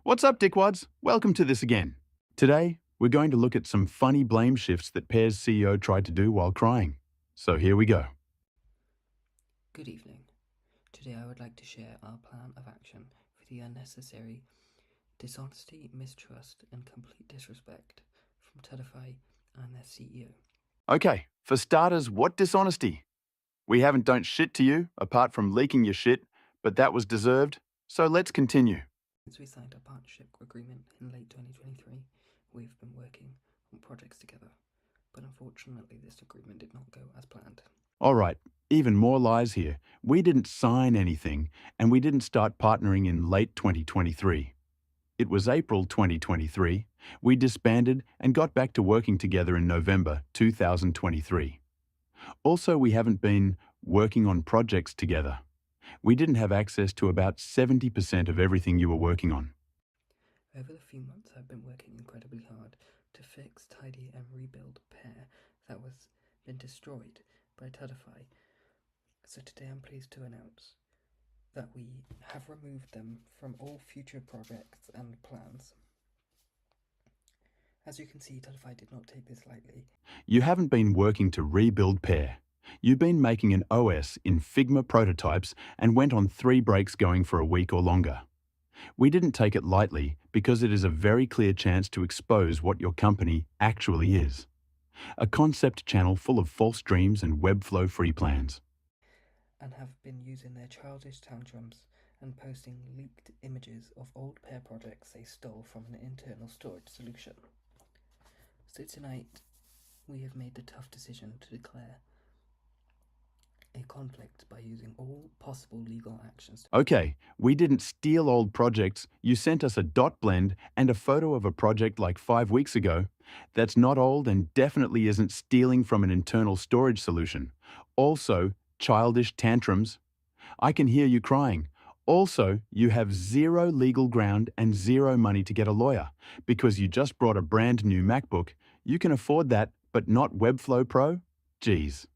What's up, dickwads? Welcome to this again. Today, we're going to look at some funny blame shifts that Pear's CEO tried to do while crying. So here we go. Good evening. Today I would like to share our plan of action for the unnecessary dishonesty, mistrust, and complete disrespect from Tudify and their CEO. Okay, for starters, what dishonesty? We haven't done shit to you, apart from leaking your shit, but that was deserved, so let's continue. Since we signed our partnership agreement in late 2023, we've been working on projects together, but unfortunately this agreement did not go as planned. Alright, even more lies here. We didn't sign anything, and we didn't start partnering in late 2023. It was April 2023. We disbanded and got back to working together in November 2023. Also, we haven't been working on projects together. We didn't have access to about 70% of everything you were working on. Over the few months I've been working incredibly hard to fix, tidy, and rebuild Pear that was been destroyed by Tudify. So today I'm pleased to announce that we have removed them from all future projects and plans. As you can see, Tudify did not take this lightly. You haven't been working to rebuild Pear. You've been making an OS in Figma prototypes and went on 3 breaks going for a week or longer. We didn't take it lightly because it is a very clear chance to expose what your company actually is. A concept channel full of false dreams and Webflow free plans. And have been using their childish tantrums and posting leaked images of old Pear projects they stole from an internal storage solution. So tonight, we have made the tough decision to declare a conflict by using all possible legal actions. Okay, we didn't steal old projects. You sent us a dot blend and a photo of a project like 5 weeks ago. That's not old and definitely isn't stealing from an internal storage solution. Also, childish tantrums. I can hear you crying. Also, you have 0 legal ground and 0 money to get a lawyer because you just brought a brand new MacBook. You can afford that, but not Webflow Pro? Geez.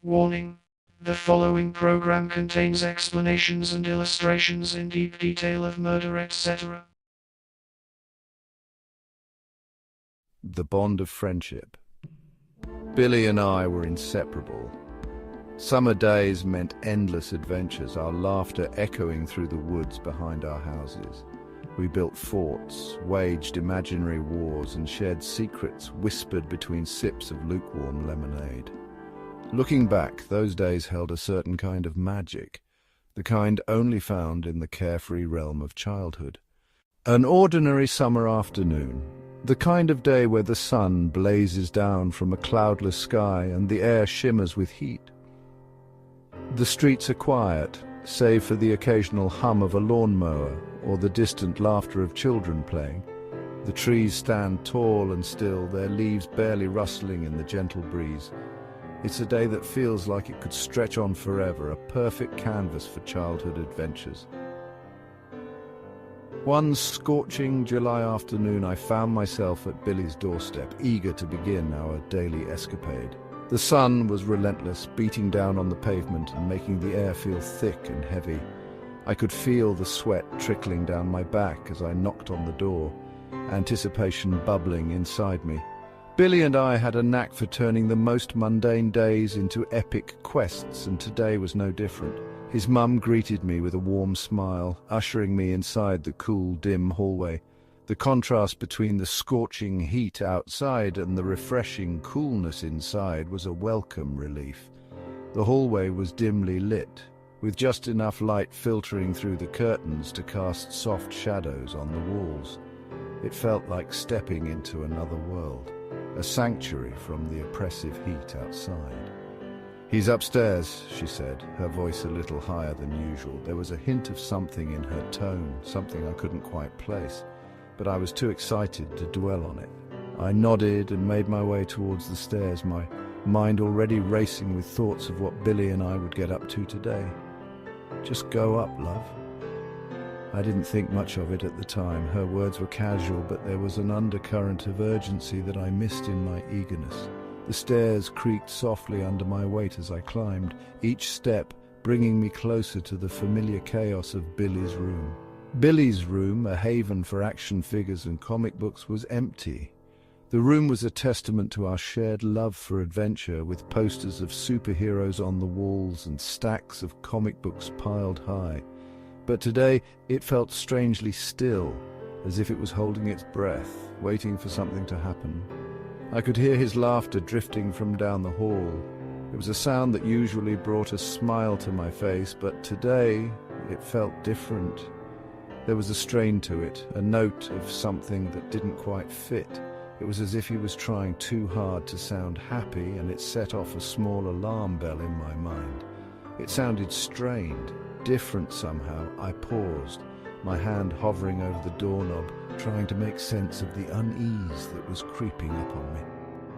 Warning. The following program contains explanations and illustrations in deep detail of murder, etc. The bond of friendship. Billy and I were inseparable. Summer days meant endless adventures, our laughter echoing through the woods behind our houses. We built forts, waged imaginary wars, and shared secrets whispered between sips of lukewarm lemonade. Looking back, those days held a certain kind of magic, the kind only found in the carefree realm of childhood. An ordinary summer afternoon, The kind of day where the sun blazes down from a cloudless sky and the air shimmers with heat. The streets are quiet, save for the occasional hum of a lawnmower or the distant laughter of children playing. The trees stand tall and still, their leaves barely rustling in the gentle breeze. It's a day that feels like it could stretch on forever, a perfect canvas for childhood adventures. One scorching July afternoon, I found myself at Billy's doorstep, eager to begin our daily escapade. The sun was relentless, beating down on the pavement and making the air feel thick and heavy. I could feel the sweat trickling down my back as I knocked on the door, anticipation bubbling inside me. Billy and I had a knack for turning the most mundane days into epic quests, and today was no different. His mum greeted me with a warm smile, ushering me inside the cool, dim hallway. The contrast between the scorching heat outside and the refreshing coolness inside was a welcome relief. The hallway was dimly lit, with just enough light filtering through the curtains to cast soft shadows on the walls. It felt like stepping into another world, a sanctuary from the oppressive heat outside. "He's upstairs," she said, her voice a little higher than usual. There was a hint of something in her tone, something I couldn't quite place, but I was too excited to dwell on it. I nodded and made my way towards the stairs, my mind already racing with thoughts of what Billy and I would get up to today. "Just go up, love." I didn't think much of it at the time. Her words were casual, but there was an undercurrent of urgency that I missed in my eagerness. The stairs creaked softly under my weight as I climbed, each step bringing me closer to the familiar chaos of Billy's room. Billy's room, a haven for action figures and comic books, was empty. The room was a testament to our shared love for adventure, with posters of superheroes on the walls and stacks of comic books piled high. But today it felt strangely still, as if it was holding its breath, waiting for something to happen. I could hear his laughter drifting from down the hall. It was a sound that usually brought a smile to my face, but today it felt different. There was a strain to it, a note of something that didn't quite fit. It was as if he was trying too hard to sound happy, and it set off a small alarm bell in my mind. It sounded strained, different somehow. I paused, my hand hovering over the doorknob, trying to make sense of the unease that was creeping up on me.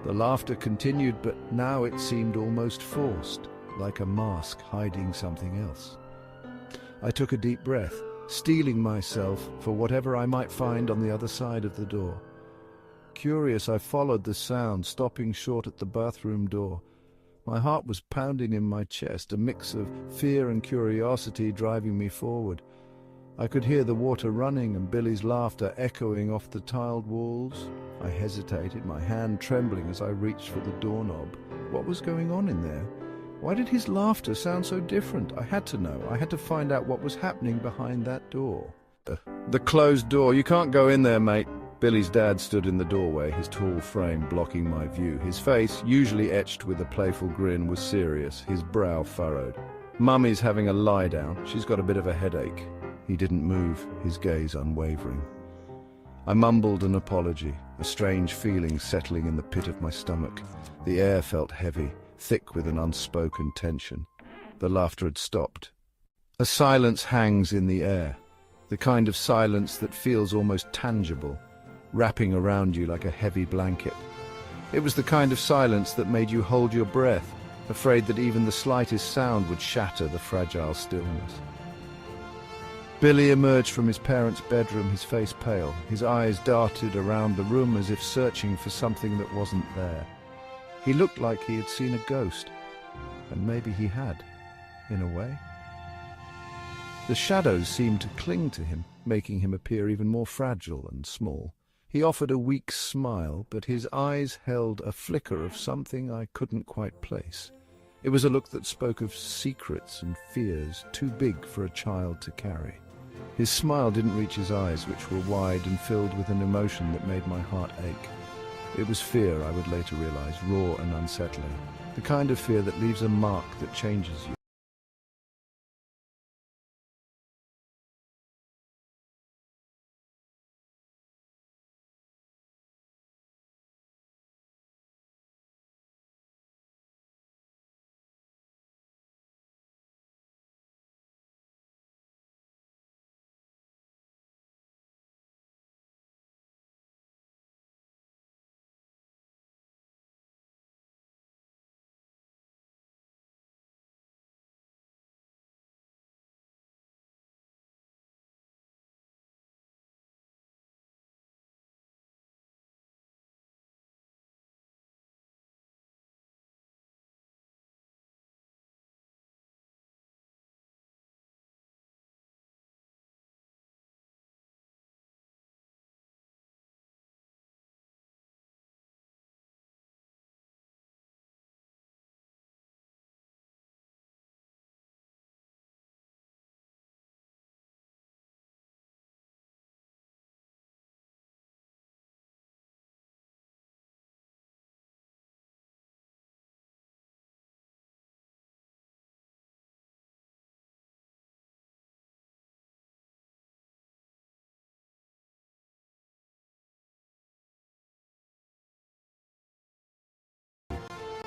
The laughter continued, but now it seemed almost forced, like a mask hiding something else. I took a deep breath, steeling myself for whatever I might find on the other side of the door. Curious, I followed the sound, stopping short at the bathroom door. My heart was pounding in my chest, a mix of fear and curiosity driving me forward. I could hear the water running and Billy's laughter echoing off the tiled walls. I hesitated, my hand trembling as I reached for the doorknob. What was going on in there? Why did his laughter sound so different? I had to know. I had to find out what was happening behind that door. The closed door. "You can't go in there, mate." Billy's dad stood in the doorway, his tall frame blocking my view. His face, usually etched with a playful grin, was serious, his brow furrowed. "Mummy's having a lie down. She's got a bit of a headache." He didn't move, his gaze unwavering. I mumbled an apology, a strange feeling settling in the pit of my stomach. The air felt heavy, thick with an unspoken tension. The laughter had stopped. A silence hangs in the air, the kind of silence that feels almost tangible, wrapping around you like a heavy blanket. It was the kind of silence that made you hold your breath, afraid that even the slightest sound would shatter the fragile stillness. Billy emerged from his parents' bedroom, his face pale. His eyes darted around the room as if searching for something that wasn't there. He looked like he had seen a ghost, and maybe he had, in a way. The shadows seemed to cling to him, making him appear even more fragile and small. He offered a weak smile, but his eyes held a flicker of something I couldn't quite place. It was a look that spoke of secrets and fears too big for a child to carry. His smile didn't reach his eyes, which were wide and filled with an emotion that made my heart ache. It was fear, I would later realize, raw and unsettling, the kind of fear that leaves a mark that changes you.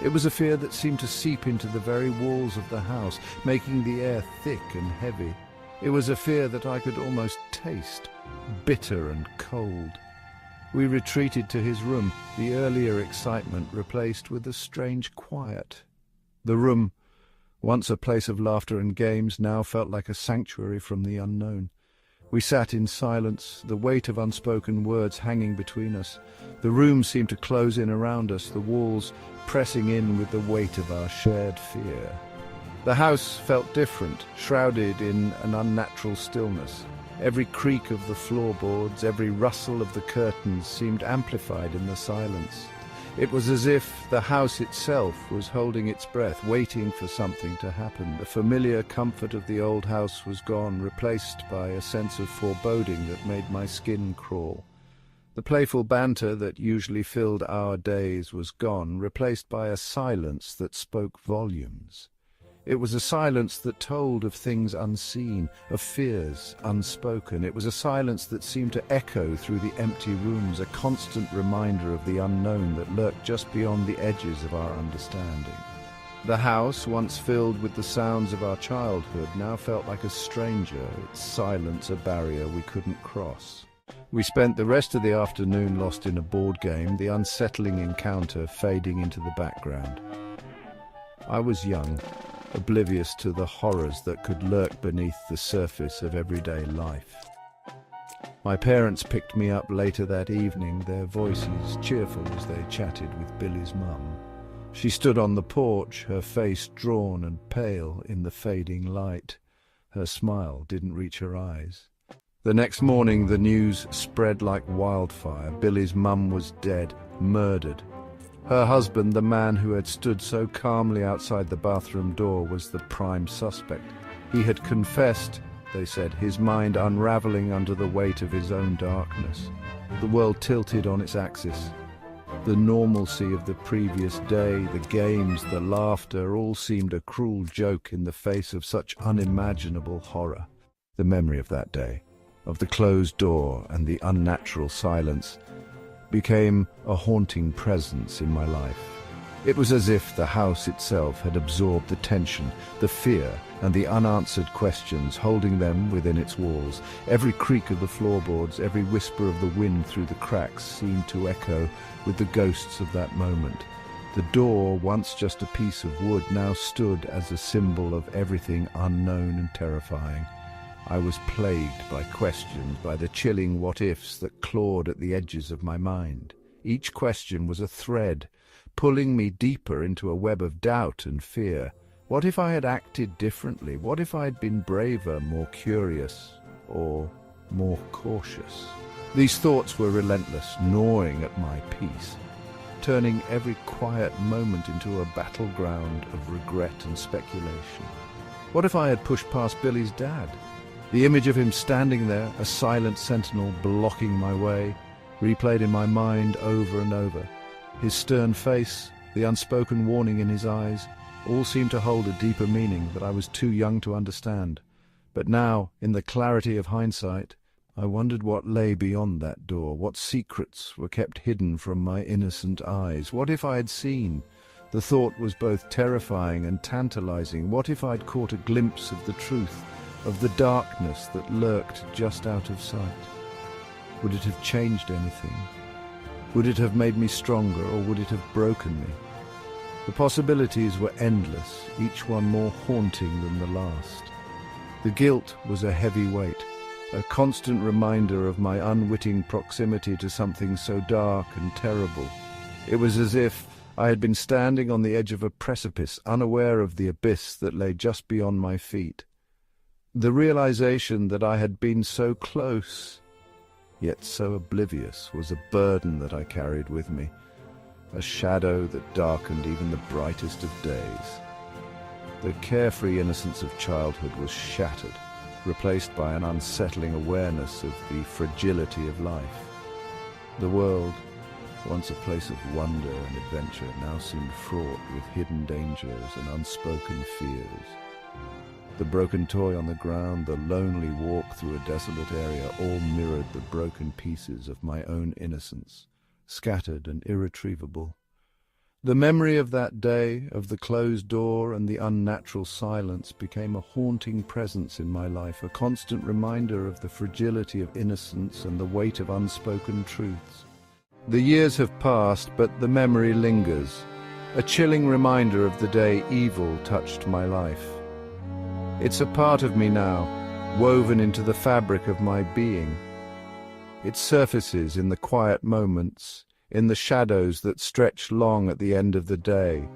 It was a fear that seemed to seep into the very walls of the house, making the air thick and heavy. It was a fear that I could almost taste, bitter and cold. We retreated to his room, the earlier excitement replaced with a strange quiet. The room, once a place of laughter and games, now felt like a sanctuary from the unknown. We sat in silence, the weight of unspoken words hanging between us. The room seemed to close in around us, the walls pressing in with the weight of our shared fear. The house felt different, shrouded in an unnatural stillness. Every creak of the floorboards, every rustle of the curtains seemed amplified in the silence. It was as if the house itself was holding its breath, waiting for something to happen. The familiar comfort of the old house was gone, replaced by a sense of foreboding that made my skin crawl. The playful banter that usually filled our days was gone, replaced by a silence that spoke volumes. It was a silence that told of things unseen, of fears unspoken. It was a silence that seemed to echo through the empty rooms, a constant reminder of the unknown that lurked just beyond the edges of our understanding. The house, once filled with the sounds of our childhood, now felt like a stranger, its silence a barrier we couldn't cross. We spent the rest of the afternoon lost in a board game, the unsettling encounter fading into the background. I was young, oblivious to the horrors that could lurk beneath the surface of everyday life. My parents picked me up later that evening, their voices cheerful as they chatted with Billy's mum. She stood on the porch, her face drawn and pale in the fading light. Her smile didn't reach her eyes. The next morning the news spread like wildfire. Billy's mum was dead, murdered. Her husband, the man who had stood so calmly outside the bathroom door, was the prime suspect. He had confessed, they said, his mind unraveling under the weight of his own darkness. The world tilted on its axis. The normalcy of the previous day, the games, the laughter, all seemed a cruel joke in the face of such unimaginable horror. The memory of that day, of the closed door and the unnatural silence, became a haunting presence in my life. It was as if the house itself had absorbed the tension, the fear, and the unanswered questions, holding them within its walls. Every creak of the floorboards, every whisper of the wind through the cracks seemed to echo with the ghosts of that moment. The door, once just a piece of wood, now stood as a symbol of everything unknown and terrifying. I was plagued by questions, by the chilling what-ifs that clawed at the edges of my mind. Each question was a thread, pulling me deeper into a web of doubt and fear. What if I had acted differently? What if I had been braver, more curious, or more cautious? These thoughts were relentless, gnawing at my peace, turning every quiet moment into a battleground of regret and speculation. What if I had pushed past Billy's dad? The image of him standing there, a silent sentinel blocking my way, replayed in my mind over and over. His stern face, the unspoken warning in his eyes, all seemed to hold a deeper meaning that I was too young to understand. But now, in the clarity of hindsight, I wondered what lay beyond that door, what secrets were kept hidden from my innocent eyes. What if I had seen? The thought was both terrifying and tantalizing. What if I'd caught a glimpse of the truth, of the darkness that lurked just out of sight? Would it have changed anything? Would it have made me stronger, or would it have broken me? The possibilities were endless, each one more haunting than the last. The guilt was a heavy weight, a constant reminder of my unwitting proximity to something so dark and terrible. It was as if I had been standing on the edge of a precipice, unaware of the abyss that lay just beyond my feet. The realization that I had been so close, yet so oblivious, was a burden that I carried with me, a shadow that darkened even the brightest of days. The carefree innocence of childhood was shattered, replaced by an unsettling awareness of the fragility of life. The world, once a place of wonder and adventure, now seemed fraught with hidden dangers and unspoken fears. The broken toy on the ground, the lonely walk through a desolate area, all mirrored the broken pieces of my own innocence, scattered and irretrievable. The memory of that day, of the closed door and the unnatural silence, became a haunting presence in my life, a constant reminder of the fragility of innocence and the weight of unspoken truths. The years have passed, but the memory lingers, a chilling reminder of the day evil touched my life. It's a part of me now, woven into the fabric of my being. It surfaces in the quiet moments, in the shadows that stretch long at the end of the day.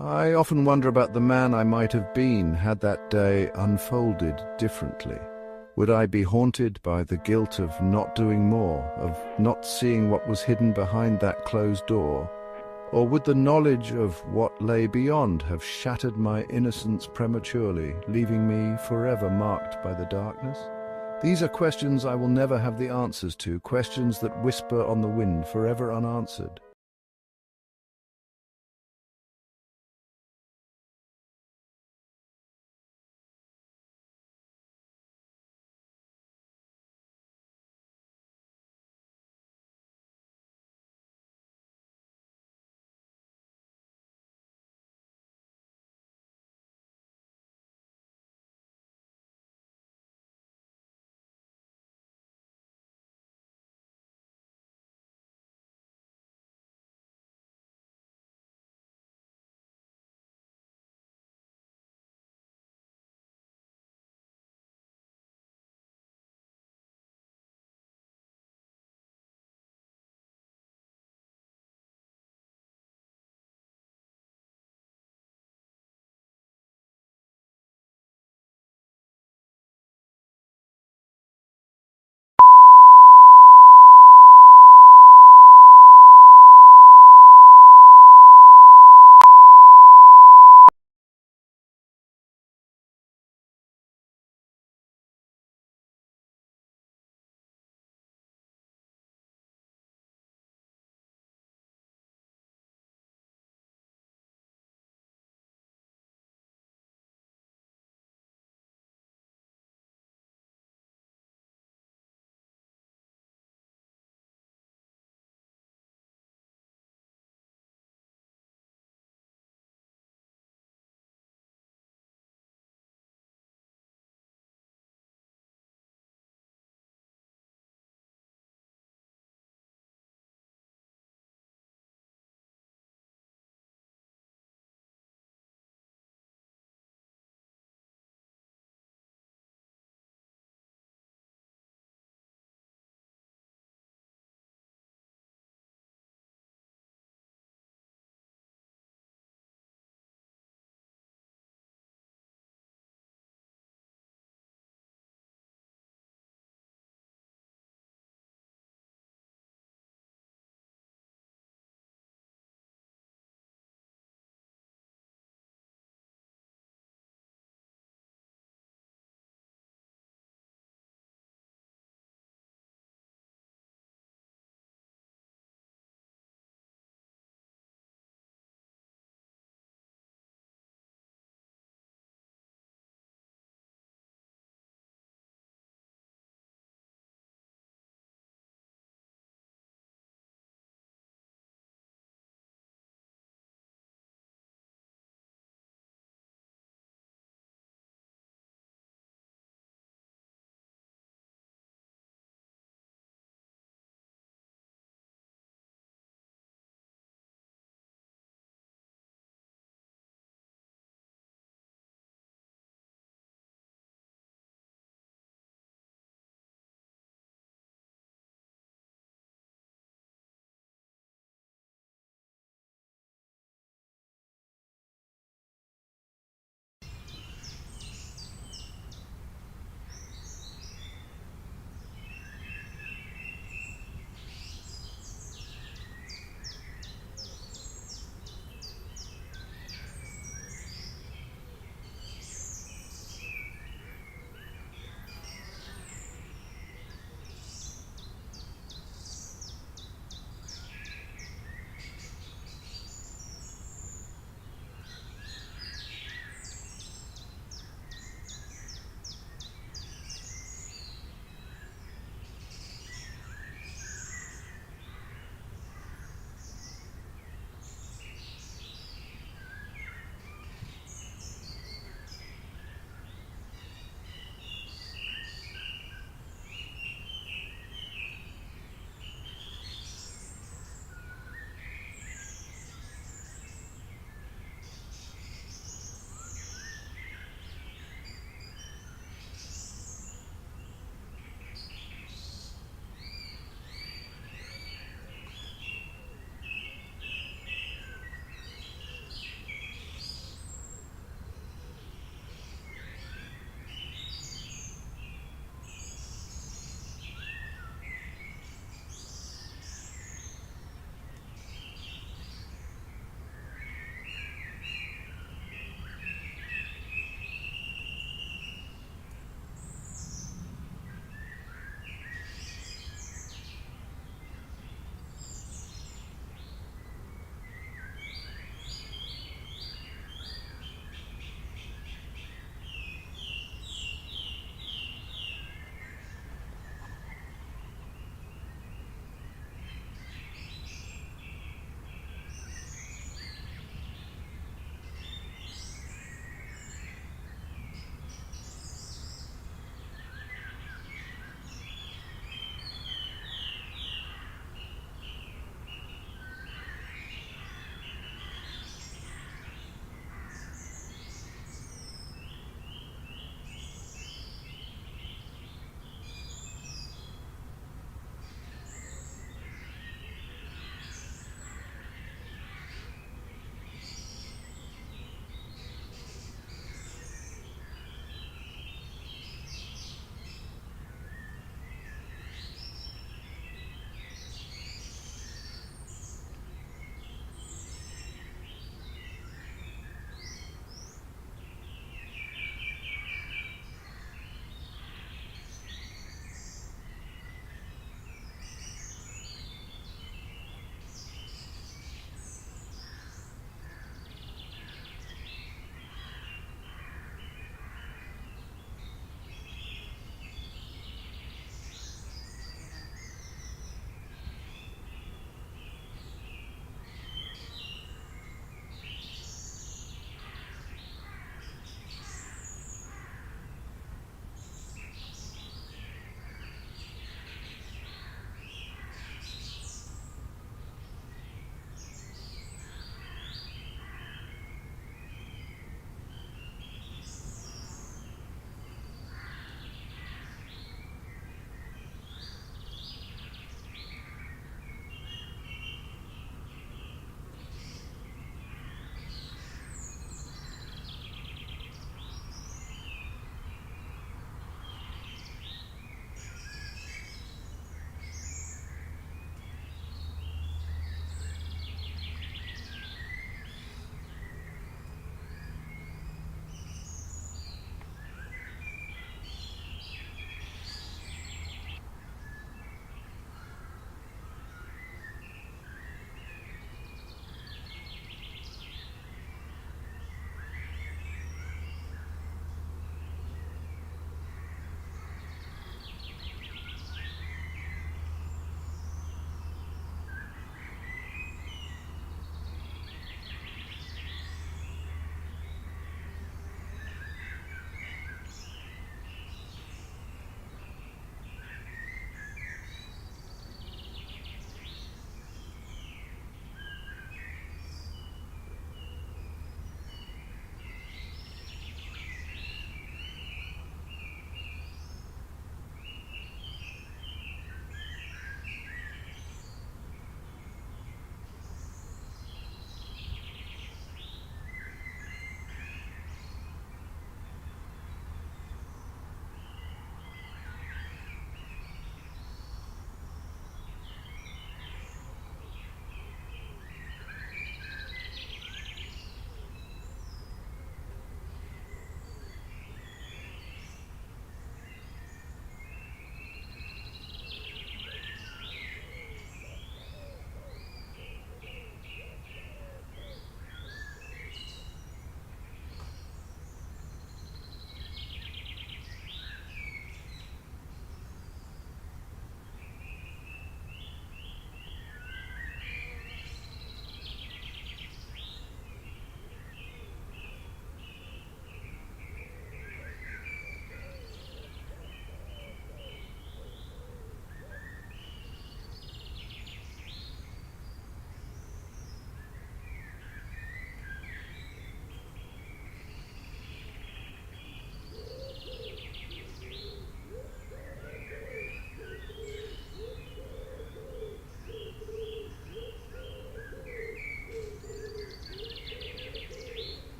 I often wonder about the man I might have been had that day unfolded differently. Would I be haunted by the guilt of not doing more, of not seeing what was hidden behind that closed door? Or would the knowledge of what lay beyond have shattered my innocence prematurely, leaving me forever marked by the darkness? These are questions I will never have the answers to, questions that whisper on the wind, forever unanswered.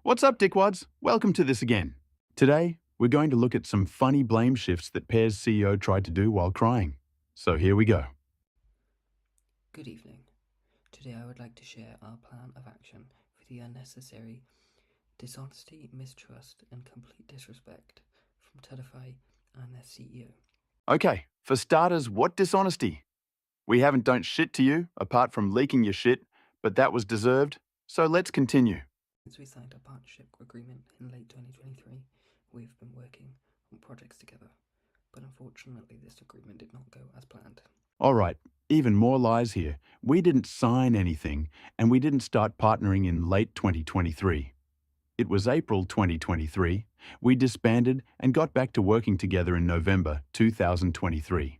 What's up, dickwads? Welcome to this again. Today, we're going to look at some funny blame shifts that Pear's CEO tried to do while crying. So here we go. Good evening. Today I would like to share our plan of action for the unnecessary dishonesty, mistrust, and complete disrespect from Tudify and their CEO. Okay, for starters, what dishonesty? We haven't done shit to you, apart from leaking your shit, but that was deserved, so let's continue. Since we signed our partnership agreement in late 2023, we've been working on projects together, but unfortunately this agreement did not go as planned. Alright, even more lies here. We didn't sign anything, and we didn't start partnering in late 2023. It was April 2023. We disbanded and got back to working together in November 2023.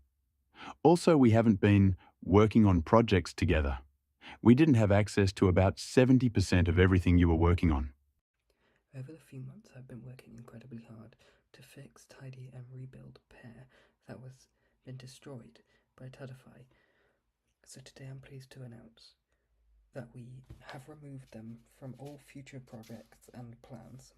Also, we haven't been working on projects together. We didn't have access to about 70% of everything you were working on. Over the few months I've been working incredibly hard to fix, tidy and rebuild Pair that was been destroyed by Tudify. So today I'm pleased to announce that we have removed them from all future projects and plans.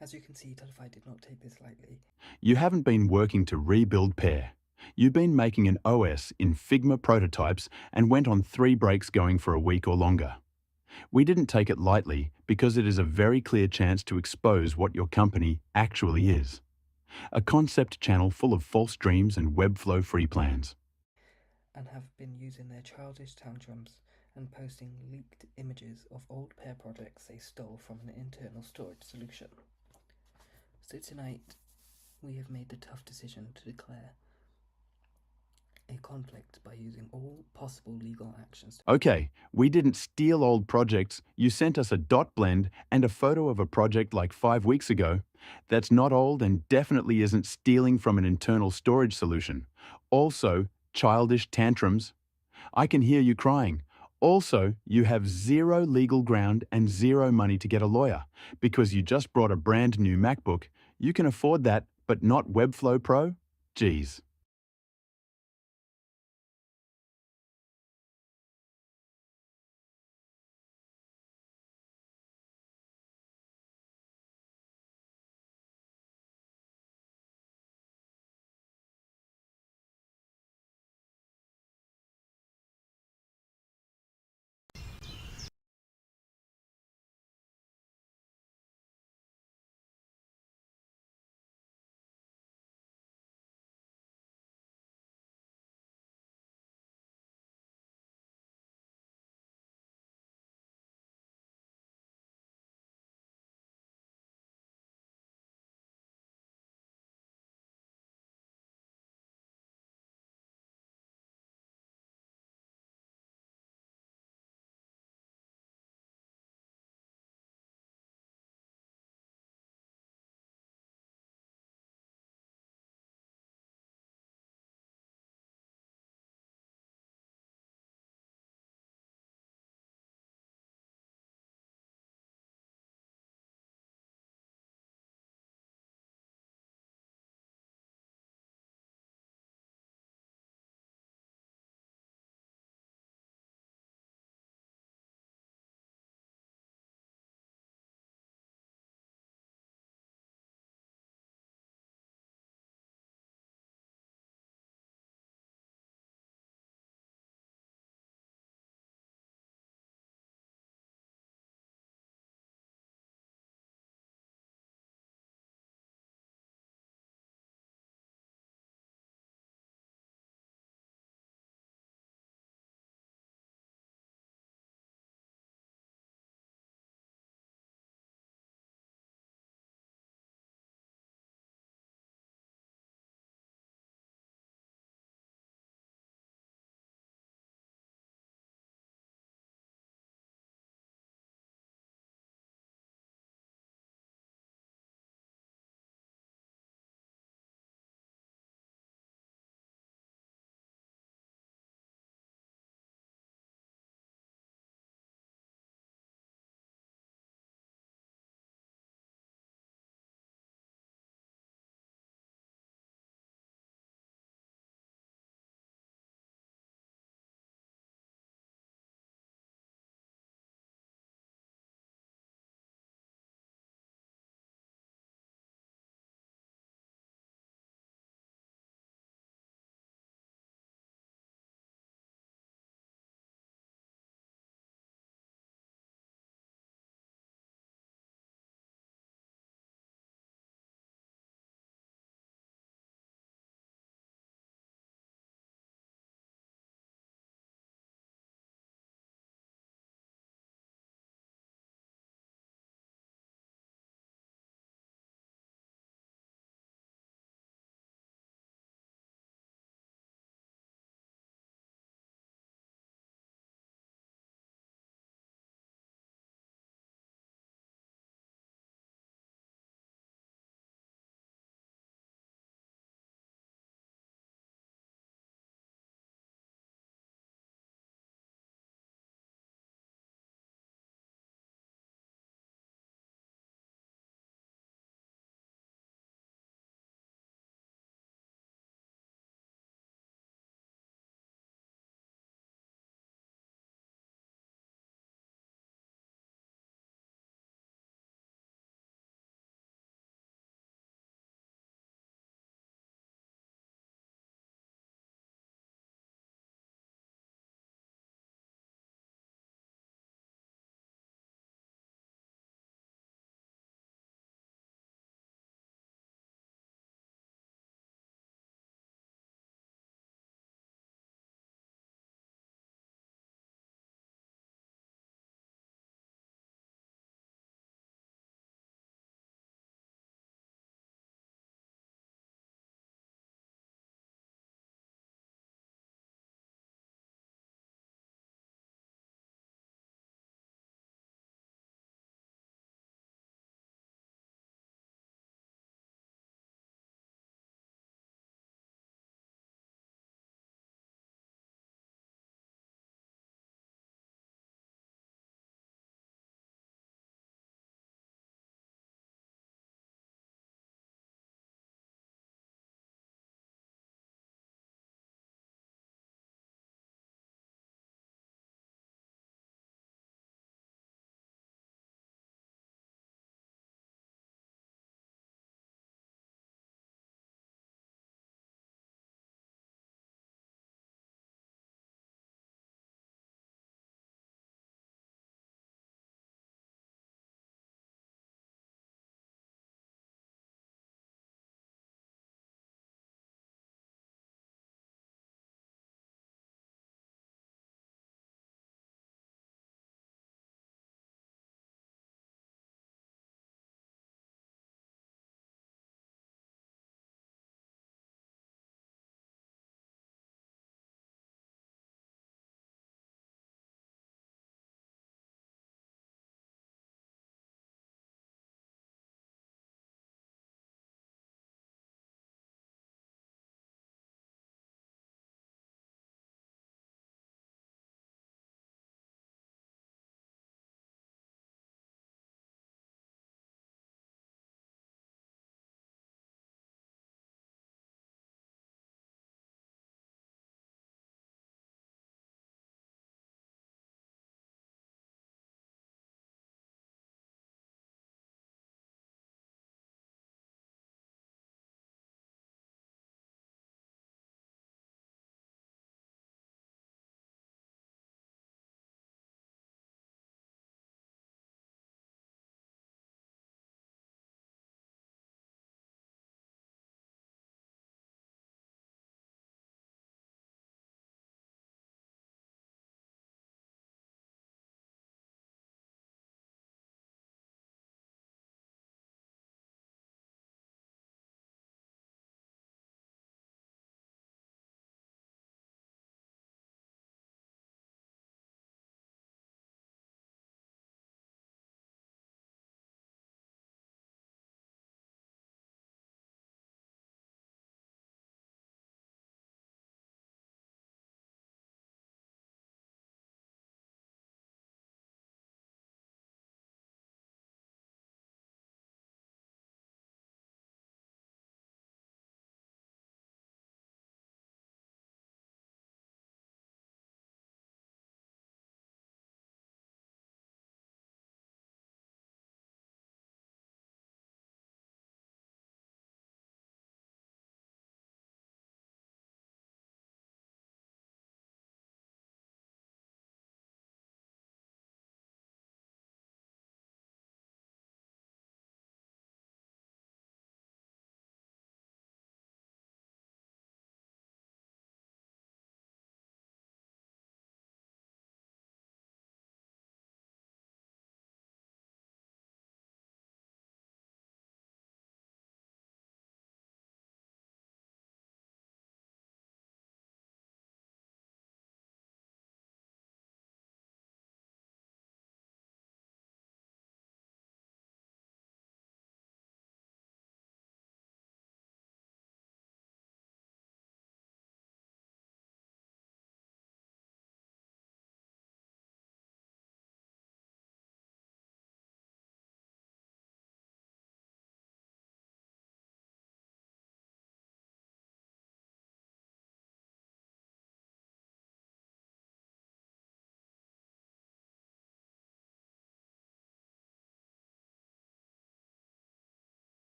As you can see, Tudify did not take this lightly. You haven't been working to rebuild Pair. You've been making an OS in Figma prototypes and went on 3 breaks going for a week or longer. We didn't take it lightly because it is a very clear chance to expose what your company actually is. A concept channel full of false dreams and Webflow free plans. And have been using their childish tantrums and posting leaked images of old Pair projects they stole from an internal storage solution. So tonight, we have made the tough decision to declare a conflict by using all possible legal actions. Okay, we didn't steal old projects. You sent us a dot blend and a photo of a project like 5 weeks ago. That's not old and definitely isn't stealing from an internal storage solution. Also, childish tantrums. I can hear you crying. Also, you have 0 legal ground and 0 money to get a lawyer because you just brought a brand new MacBook. You can afford that, but not Webflow Pro? Geez.